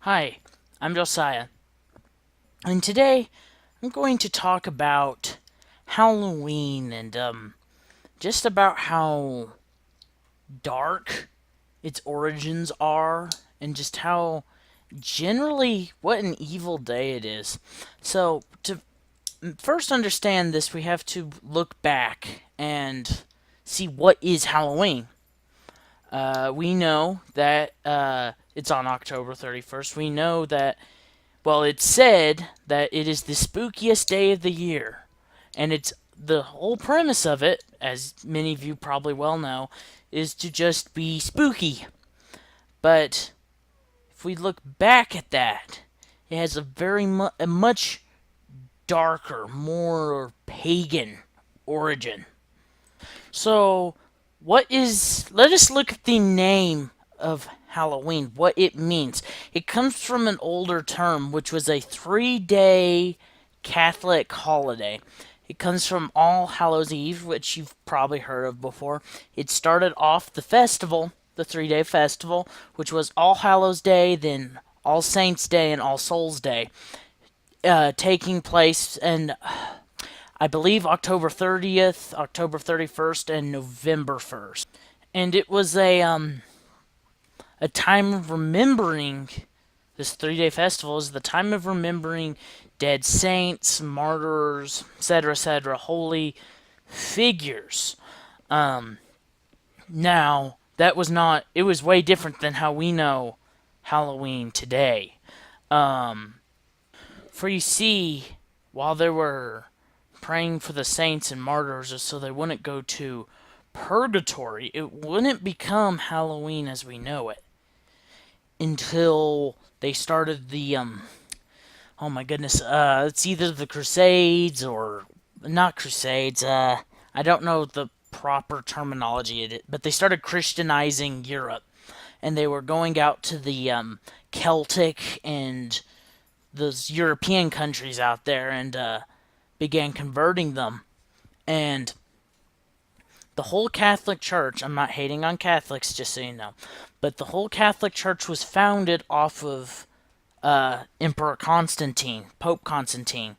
Hi, I'm Josiah, and today I'm going to talk about Halloween and just about how dark its origins are and just how generally what an evil day it is. So, to first understand this, we have to look back and see what is Halloween. We know that it's on October 31st. We know that well, it's said that it is the spookiest day of the year. And it's the whole premise of it, as many of you probably well know, is to just be spooky. But if we look back at that, it has a much darker, more pagan origin. So, let us look at the name of Halloween, what it means. It comes from an older term, which was a 3-day Catholic holiday. It comes from All Hallows Eve, which you've probably heard of before. It started off the festival, the 3-day festival, which was All Hallows Day, then All Saints Day, and All Souls Day, taking place in I believe October 30th, October 31st, and November 1st. And it was a time of remembering. This 3-day festival is the time of remembering dead saints, martyrs, etc., etc., holy figures. Now, that was not, it was way different than how we know Halloween today. For you see, while they were praying for the saints and martyrs so they wouldn't go to purgatory, it wouldn't become Halloween as we know it until they started the oh my goodness, it's either the Crusades or not Crusades. I don't know the proper terminology, but they started Christianizing Europe, and they were going out to the Celtic and those European countries out there and began converting them. And the whole Catholic Church, I'm not hating on Catholics, just so you know, but the whole Catholic Church was founded off of Emperor Constantine, Pope Constantine.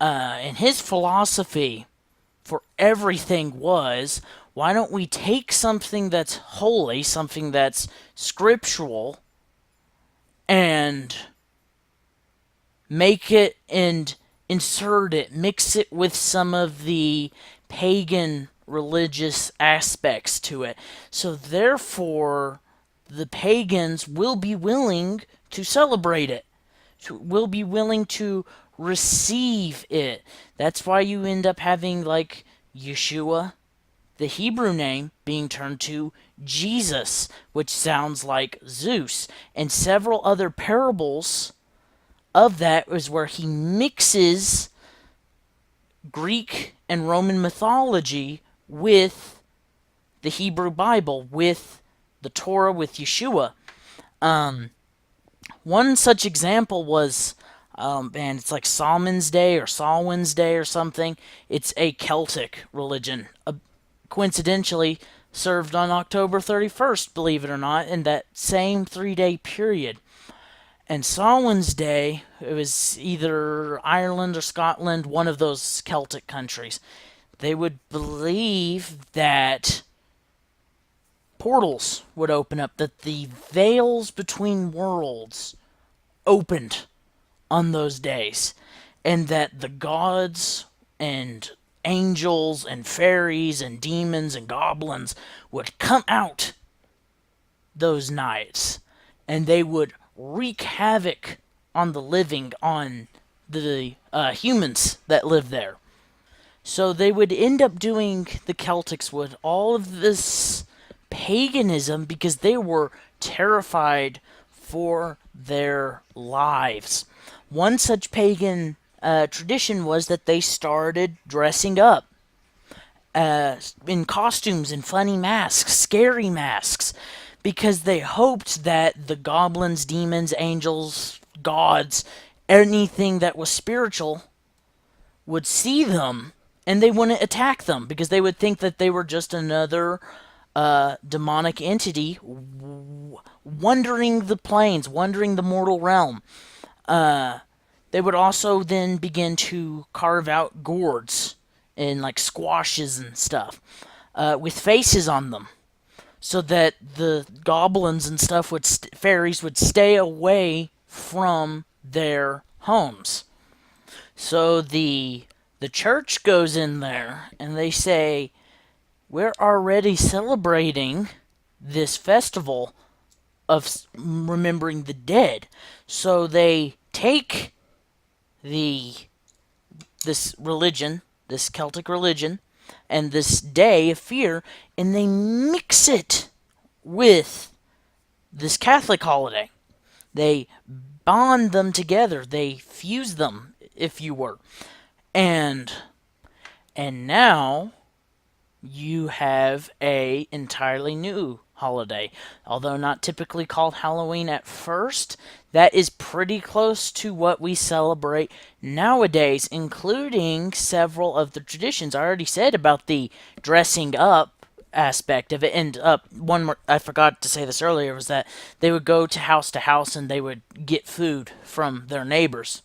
And his philosophy for everything was, why don't we take something that's holy, something that's scriptural, and make it and insert it, mix it with some of the pagan religious aspects to it. So therefore, the pagans will be willing to celebrate it, will be willing to receive it. That's why you end up having, like, Yeshua, the Hebrew name, being turned to Jesus, which sounds like Zeus, and several other parables of that is where he mixes Greek and Roman mythology with the Hebrew Bible, with the Torah, with Yeshua. One such example was, man, it's like Solomon's Day or Samhain's Day or something. It's a Celtic religion. Coincidentally, served on October 31st, believe it or not, in that same 3-day period. And Samhain's Day, it was either Ireland or Scotland, one of those Celtic countries. They would believe that portals would open up, that the veils between worlds opened on those days, and that the gods and angels and fairies and demons and goblins would come out those nights, and they would wreak havoc on the living, on the humans that live there. So they would end up doing, the Celtics would, all of this paganism because they were terrified for their lives. One such pagan tradition was that they started dressing up in costumes and funny masks, scary masks, because they hoped that the goblins, demons, angels, gods, anything that was spiritual would see them and they wouldn't attack them because they would think that they were just another demonic entity wandering the plains, wandering the mortal realm. They would also then begin to carve out gourds and like squashes and stuff with faces on them, so that the goblins and stuff fairies would stay away from their homes. So the church goes in there and they say, "We're already celebrating this festival of remembering the dead." So they take the this religion, this Celtic religion, and this day of fear, and they mix it with this Catholic holiday. They bond them together. They fuse them, if you were. And now you have a entirely new holiday. Although not typically called Halloween at first, that is pretty close to what we celebrate nowadays, including several of the traditions. I already said about the dressing up aspect of it. And one more, I forgot to say this earlier, was that they would go to house and they would get food from their neighbors.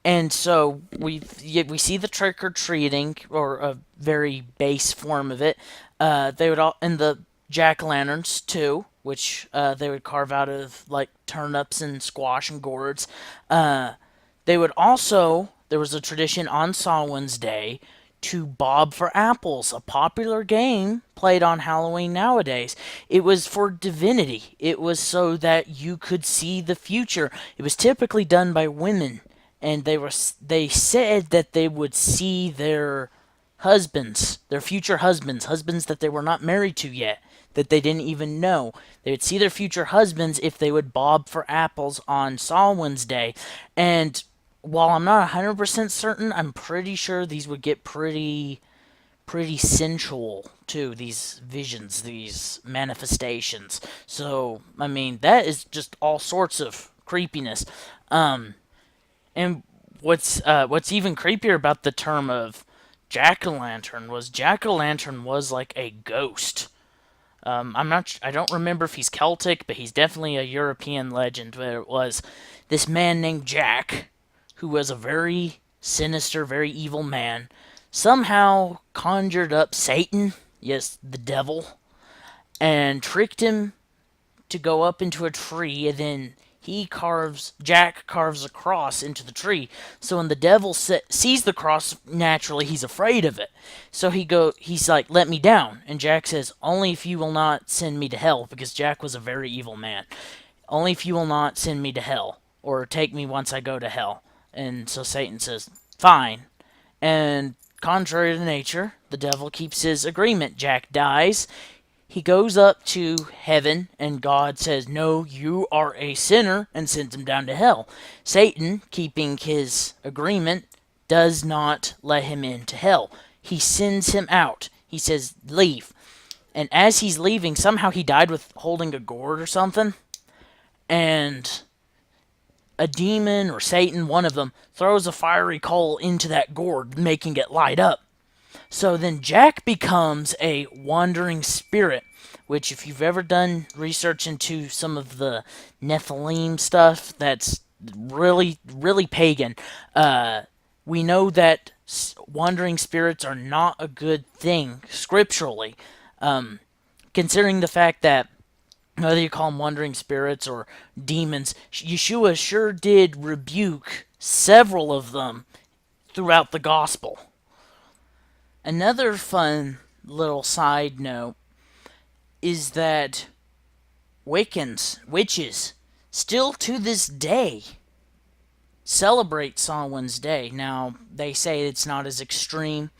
And so we see the trick or treating, or a very base form of it. They would all, and the jack o' lanterns too, which they would carve out of like turnips and squash and gourds. They would also, there was a tradition on Samhain's Day to bob for apples, a popular game played on Halloween nowadays. It was for divinity. It was so that you could see the future. It was typically done by women, and they said that they would see their husbands, their future husbands, husbands that they were not married to yet, that they didn't even know. They would see their future husbands if they would bob for apples on Samhain's Day. And while I'm not 100% certain, I'm pretty sure these would get pretty sensual too, these visions, these manifestations. So, I mean, that is just all sorts of creepiness. And what's even creepier about the term of jack-o'-lantern was like a ghost. I don't remember if he's Celtic, but he's definitely a European legend. Where it was this man named Jack, who was a very sinister, very evil man, somehow conjured up Satan, yes, the devil, and tricked him to go up into a tree, and then Jack carves a cross into the tree. So when the devil sees the cross, naturally he's afraid of it. So he's like, "Let me down." And Jack says, "Only if you will not send me to hell," because Jack was a very evil man. "Only if you will not send me to hell, or take me once I go to hell." And so Satan says, "Fine." And contrary to nature, the devil keeps his agreement. Jack dies. He goes up to heaven, and God says, "No, you are a sinner," and sends him down to hell. Satan, keeping his agreement, does not let him into hell. He sends him out. He says, "Leave." And as he's leaving, somehow he died with holding a gourd or something. And a demon or Satan, one of them, throws a fiery coal into that gourd, making it light up. So then Jack becomes a wandering spirit, which, if you've ever done research into some of the Nephilim stuff, that's really, really pagan. We know that wandering spirits are not a good thing scripturally, considering the fact that whether you call them wandering spirits or demons, Yeshua sure did rebuke several of them throughout the gospel. Another fun little side note is that witches, still to this day celebrate Samhain's Day. Now, they say it's not as extreme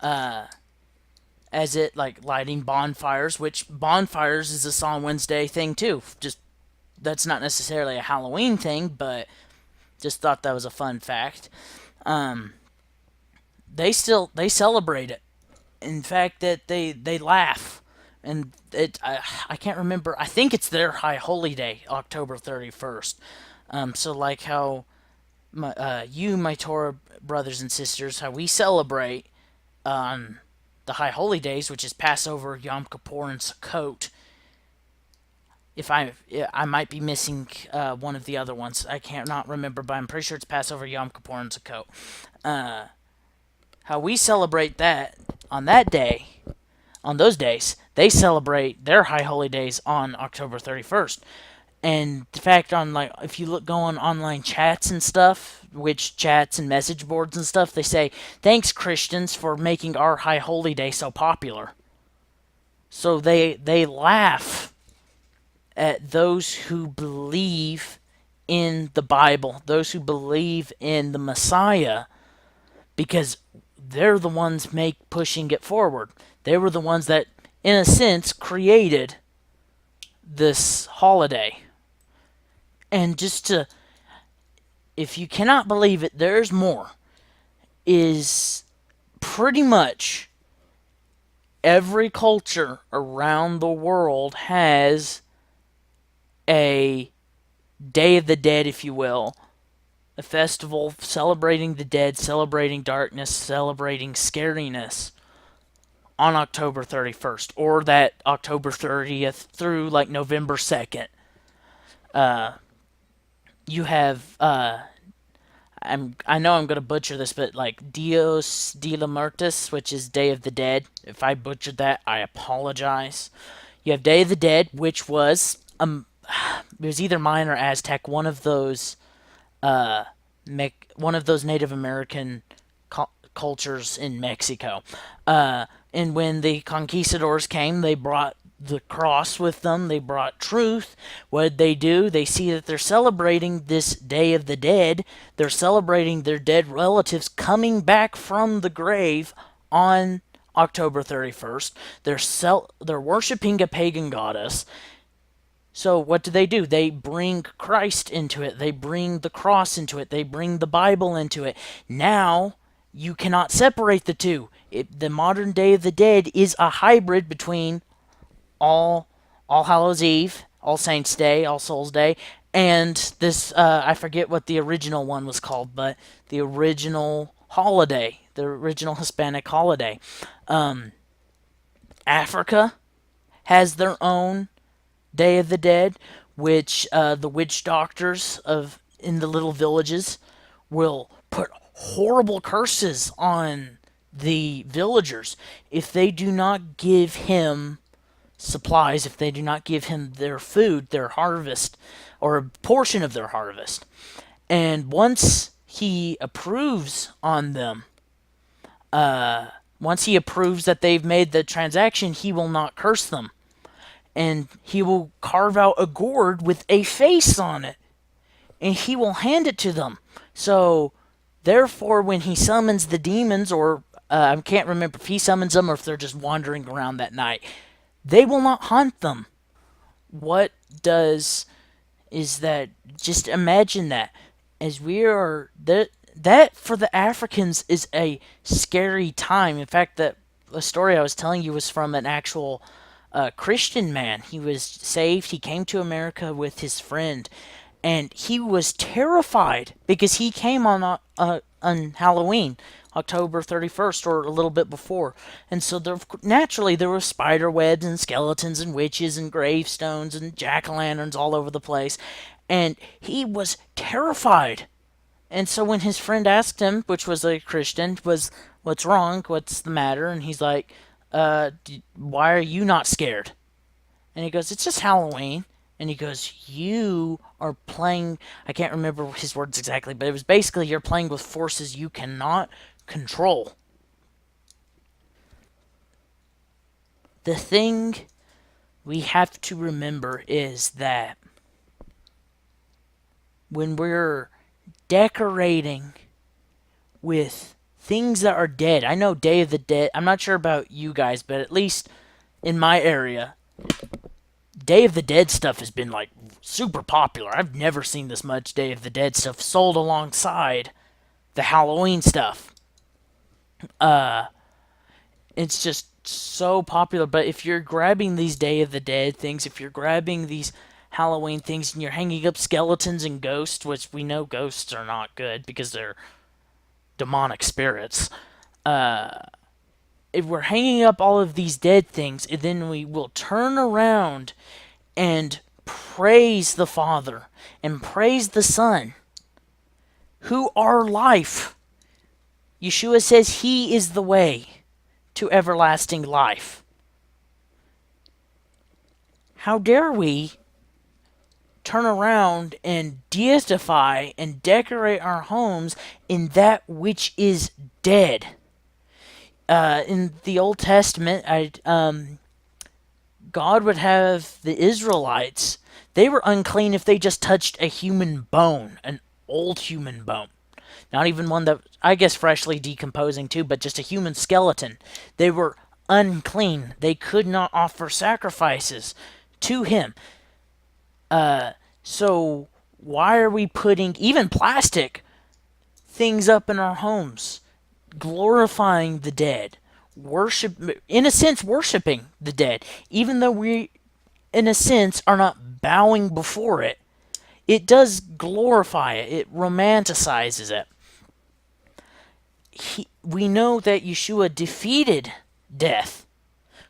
as it, like lighting bonfires, which bonfires is a Samhain's Day thing too. Just, that's not necessarily a Halloween thing, but just thought that was a fun fact. They celebrate it. In fact, that they laugh, and I can't remember. I think it's their High Holy Day, October 31st. So like how my Torah brothers and sisters, how we celebrate on the High Holy Days, which is Passover, Yom Kippur, and Sukkot. If I might be missing one of the other ones. I can't not remember, but I'm pretty sure it's Passover, Yom Kippur, and Sukkot. How we celebrate that on that day, on those days, they celebrate their high holy days on October 31st. And in fact, on like if you go on online chats and stuff, which chats and message boards and stuff, they say thanks Christians for making our high holy day so popular. So they laugh at those who believe in the Bible, those who believe in the Messiah, because they're the ones pushing it forward. They were the ones that, in a sense, created this holiday. And just to, if you cannot believe it, there's more. Is pretty much every culture around the world has a Day of the Dead, if you will, a festival celebrating the dead, celebrating darkness, celebrating scariness on October 31st, or that October 30th through like November 2nd. You have, I know I'm going to butcher this, but like Dios de la Muertos, which is Day of the Dead. If I butchered that, I apologize. You have Day of the Dead, which was, it was either Mayan or Aztec, one of those one of those Native American cultures in Mexico. And when the conquistadors came, they brought the cross with them. They brought truth. What did they do? They see that they're celebrating this Day of the Dead. They're celebrating their dead relatives coming back from the grave on October 31st. They're worshiping a pagan goddess. So what do? They bring Christ into it. They bring the cross into it. They bring the Bible into it. Now you cannot separate the two. The modern Day of the Dead is a hybrid between All Hallows Eve, All Saints Day, All Souls Day, and this I forget what the original one was called, but the original holiday, the original Hispanic holiday. Africa has their own Day of the Dead, which the witch doctors of in the little villages will put horrible curses on the villagers if they do not give him supplies, if they do not give him their food, their harvest, or a portion of their harvest. And once he approves on them, once he approves that they've made the transaction, he will not curse them. And he will carve out a gourd with a face on it. And he will hand it to them. So, therefore, when he summons the demons, or I can't remember if he summons them or if they're just wandering around that night, they will not haunt them. What does is that, just imagine that, as we are that for the Africans is a scary time. In fact, that the story I was telling you was from an actual Christian man. He was saved. He came to America with his friend, and he was terrified because he came on Halloween, October 31st, or a little bit before. And so naturally there were spider webs and skeletons and witches and gravestones and jack-o'-lanterns all over the place. And he was terrified. And so when his friend asked him, which was a Christian, what's wrong? What's the matter? And he's like, why are you not scared? And he goes, it's just Halloween. And he goes, you are playing, I can't remember his words exactly, but it was basically you're playing with forces you cannot control. The thing we have to remember is that when we're decorating with things that are dead, I know Day of the Dead, I'm not sure about you guys, but at least in my area, Day of the Dead stuff has been like super popular. I've never seen this much Day of the Dead stuff sold alongside the Halloween stuff. It's just so popular. But if you're grabbing these Day of the Dead things, if you're grabbing these Halloween things and you're hanging up skeletons and ghosts, which we know ghosts are not good because they're demonic spirits, if we're hanging up all of these dead things, and then we will turn around and praise the Father and praise the Son, who are life. Yeshua says he is the way to everlasting life. How dare we turn around and deify and decorate our homes in that which is dead? In the Old Testament, God would have the Israelites, they were unclean if they just touched a human bone, an old human bone. Not even one that, I guess, freshly decomposing too, but just a human skeleton. They were unclean. They could not offer sacrifices to him. So why are we putting even plastic things up in our homes, glorifying the dead, in a sense, worshiping the dead, even though we, in a sense, are not bowing before it? It does glorify it. It romanticizes it. We know that Yeshua defeated death.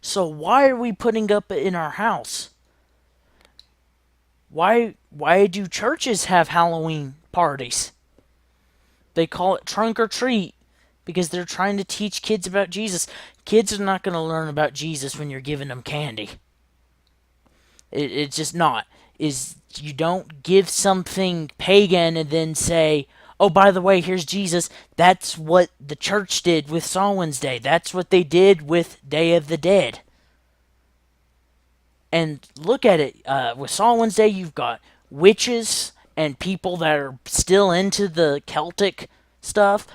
So why are we putting up in our house? Why do churches have Halloween parties? They call it trunk or treat because they're trying to teach kids about Jesus. Kids are not going to learn about Jesus when you're giving them candy. It's just not. You don't give something pagan and then say, oh, by the way, here's Jesus. That's what the church did with Samhain's Day. That's what they did with Day of the Dead. And look at it. With Samhain's Day, you've got witches and people that are still into the Celtic stuff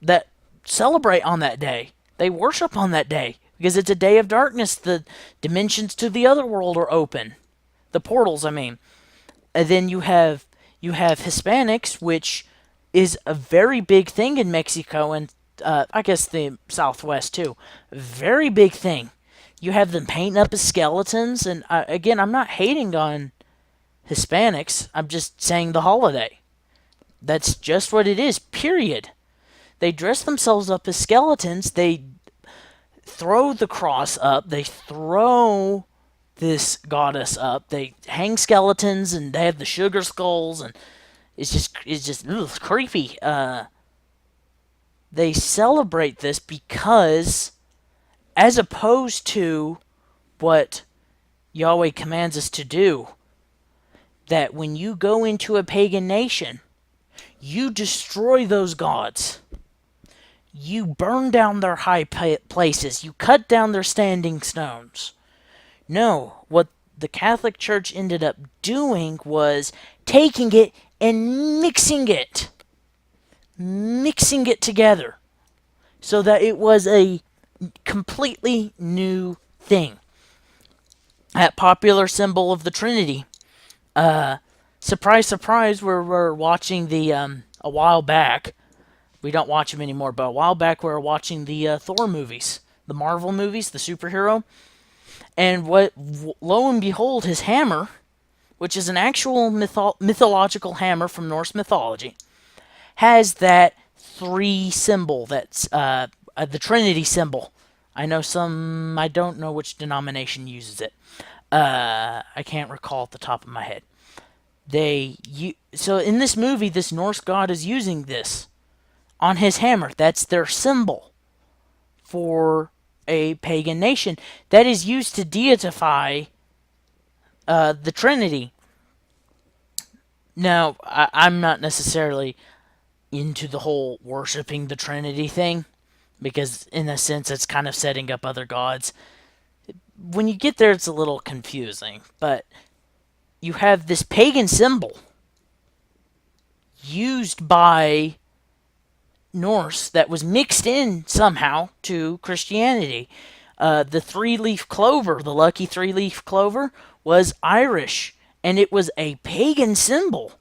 that celebrate on that day. They worship on that day because it's a day of darkness. The dimensions to the other world are open. The portals, I mean. And then you have Hispanics, which is a very big thing in Mexico and I guess the Southwest too. Very big thing. You have them painting up as skeletons, and again, I'm not hating on Hispanics. I'm just saying the holiday. That's just what it is, period. They dress themselves up as skeletons. They throw the cross up. They throw this goddess up. They hang skeletons, and they have the sugar skulls, and it's just creepy. They celebrate this because, as opposed to what Yahweh commands us to do, that when you go into a pagan nation, you destroy those gods. You burn down their high places. You cut down their standing stones. No, what the Catholic Church ended up doing was taking it and mixing it together so that it was a completely new thing. That popular symbol of the Trinity. Surprise, surprise, we're watching the, a while back, we don't watch them anymore, but a while back we were watching the Thor movies, the Marvel movies, the superhero, and lo and behold, his hammer, which is an actual mythological hammer from Norse mythology, has that 3 symbol, that's the Trinity symbol. I don't know which denomination uses it. I can't recall at the top of my head. So in this movie, this Norse god is using this on his hammer. That's their symbol for a pagan nation that is used to deify the Trinity. Now, I'm not necessarily into the whole worshiping the Trinity thing, because in a sense it's kind of setting up other gods. When you get there, it's a little confusing, but you have this pagan symbol used by Norse that was mixed in somehow to Christianity. The 3-leaf clover, the lucky 3-leaf clover, was Irish, and it was a pagan symbol.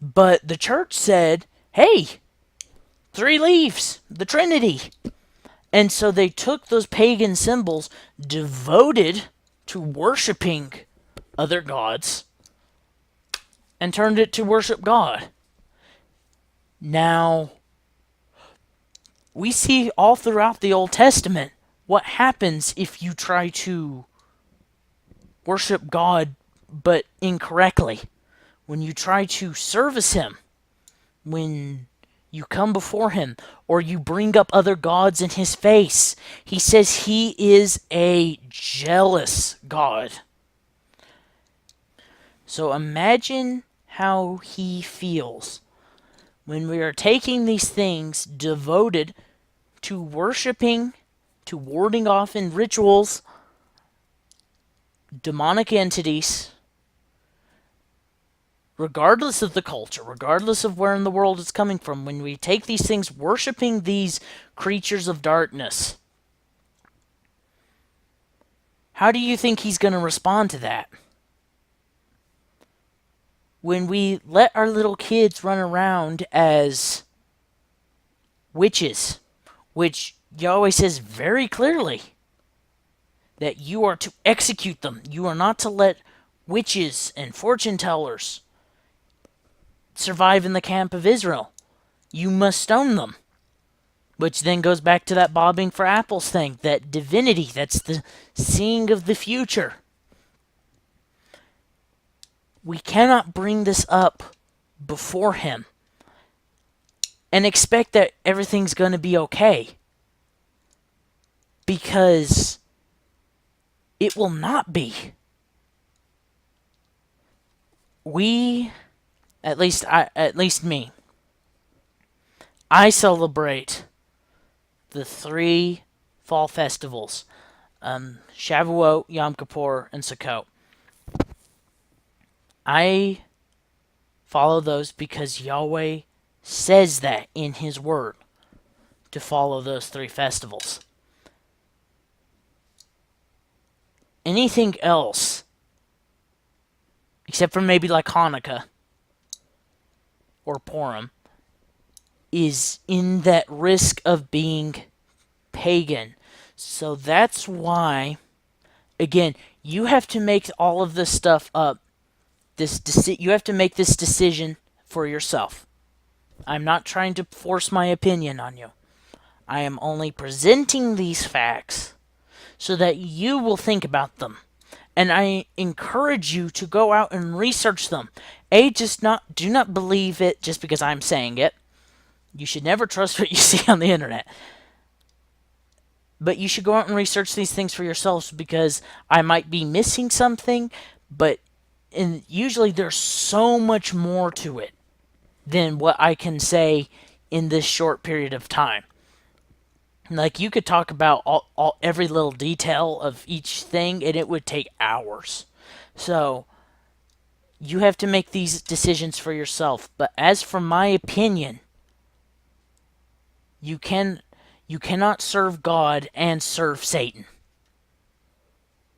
But the church said, hey, 3 leaves, the Trinity. And so they took those pagan symbols devoted to worshiping other gods and turned it to worship God. Now, we see all throughout the Old Testament what happens if you try to worship God but incorrectly? When you try to service Him, when you come before Him, or you bring up other gods in His face, He says He is a jealous God. So imagine how He feels when we are taking these things devoted to worshiping, to warding off in rituals, demonic entities, regardless of the culture, regardless of where in the world it's coming from, when we take these things worshiping these creatures of darkness, how do you think He's going to respond to that? When we let our little kids run around as witches, which Yahweh says very clearly that you are to execute them. You are not to let witches and fortune tellers survive in the camp of Israel. You must stone them. Which then goes back to that bobbing for apples thing, that divinity, that's the seeing of the future. We cannot bring this up before Him and expect that everything's going to be okay. Because it will not be. We, at least me, I celebrate the 3 fall festivals, Shavuot, Yom Kippur, and Sukkot. I follow those because Yahweh says that in His Word, to follow those 3 festivals. Anything else, except for maybe like Hanukkah or Purim, is in that risk of being pagan. So that's why, again, you have to make all of this stuff up. You have to make this decision for yourself. I'm not trying to force my opinion on you. I am only presenting these facts so that you will think about them. And I encourage you to go out and research them. Do not believe it just because I'm saying it. You should never trust what you see on the internet. But you should go out and research these things for yourselves, because I might be missing something, but usually there's so much more to it than what I can say in this short period of time. Like, you could talk about every little detail of each thing, and it would take hours. So, you have to make these decisions for yourself. But as for my opinion, you cannot serve God and serve Satan.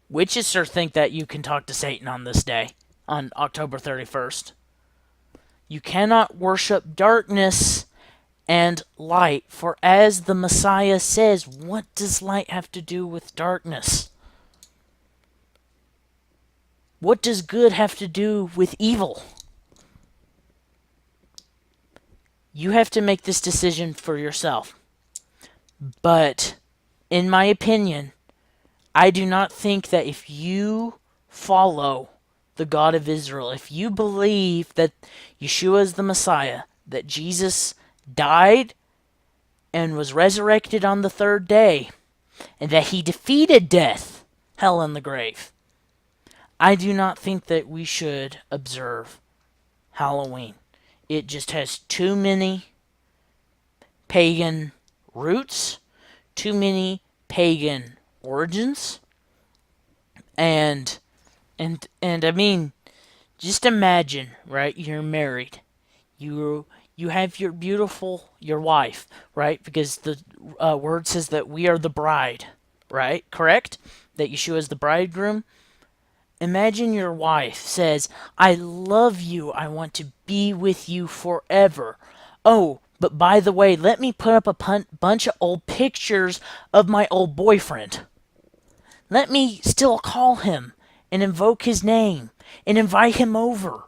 Witches sure think that you can talk to Satan on this day, on October 31st. You cannot worship darkness and light, for as the Messiah says, what does light have to do with darkness? What does good have to do with evil? You have to make this decision for yourself. But, in my opinion, I do not think that if you follow the God of Israel, if you believe that Yeshua is the Messiah, that Jesus died and was resurrected on the 3rd day, and that He defeated death, hell, and the grave, I do not think that we should observe Halloween. It just has too many pagan roots, too many pagan origins, and I mean, just imagine, right? You're married, you have your wife, right? Because the word says that we are the bride, right? Correct? That Yeshua is the bridegroom. Imagine your wife says, I love you, I want to be with you forever. Oh, but by the way, let me put up a bunch of old pictures of my old boyfriend. Let me still call him and invoke his name and invite him over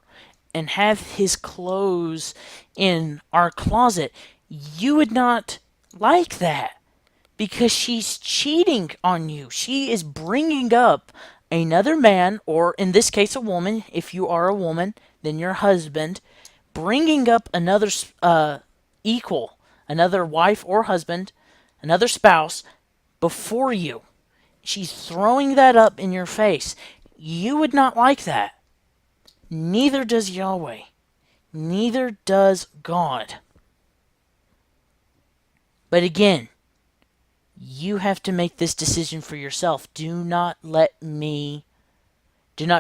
and have his clothes in our closet. You would not like that. because she's cheating on you. She is bringing up another man, or in this case, a woman. If you are a woman, then your husband, bringing up another equal, another wife or husband, another spouse before you. She's throwing that up in your face. You would not like that. Neither does Yahweh. Neither does God. But again, you have to make this decision for yourself. Do not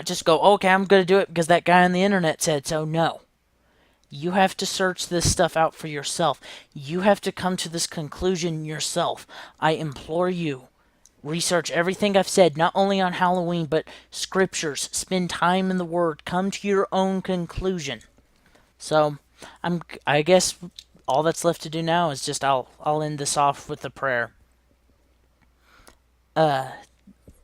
just go, okay, I'm going to do it because that guy on the internet said so. No. You have to search this stuff out for yourself. You have to come to this conclusion yourself. I implore you, research everything I've said, not only on Halloween, but scriptures. Spend time in the Word. Come to your own conclusion. So, I guess all that's left to do now is just I'll end this off with a prayer.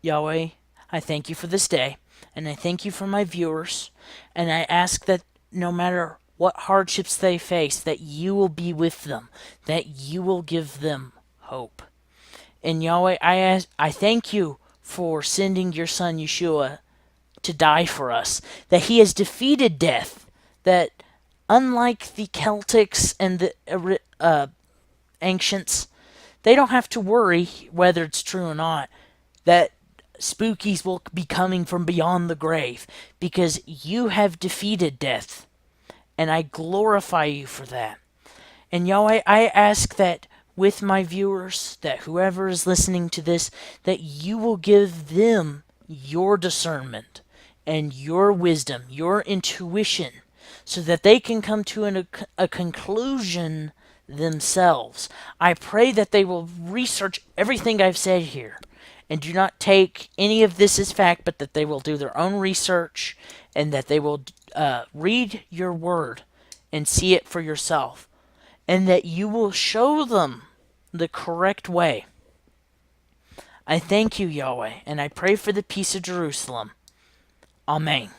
Yahweh, I thank you for this day, and I thank you for my viewers, and I ask that no matter what hardships they face, that you will be with them, that you will give them hope. And Yahweh, I thank you for sending your son Yeshua to die for us, that he has defeated death, that unlike the Celtics and the ancients, they don't have to worry whether it's true or not, that spookies will be coming from beyond the grave, because you have defeated death, and I glorify you for that. And Yahweh, I ask that with my viewers, that whoever is listening to this, that you will give them your discernment and your wisdom, your intuition, so that they can come to a conclusion themselves. I pray that they will research everything I've said here and do not take any of this as fact, but that they will do their own research and that they will read your word and see it for yourself, and that you will show them the correct way. I thank you, Yahweh, and I pray for the peace of Jerusalem. Amen.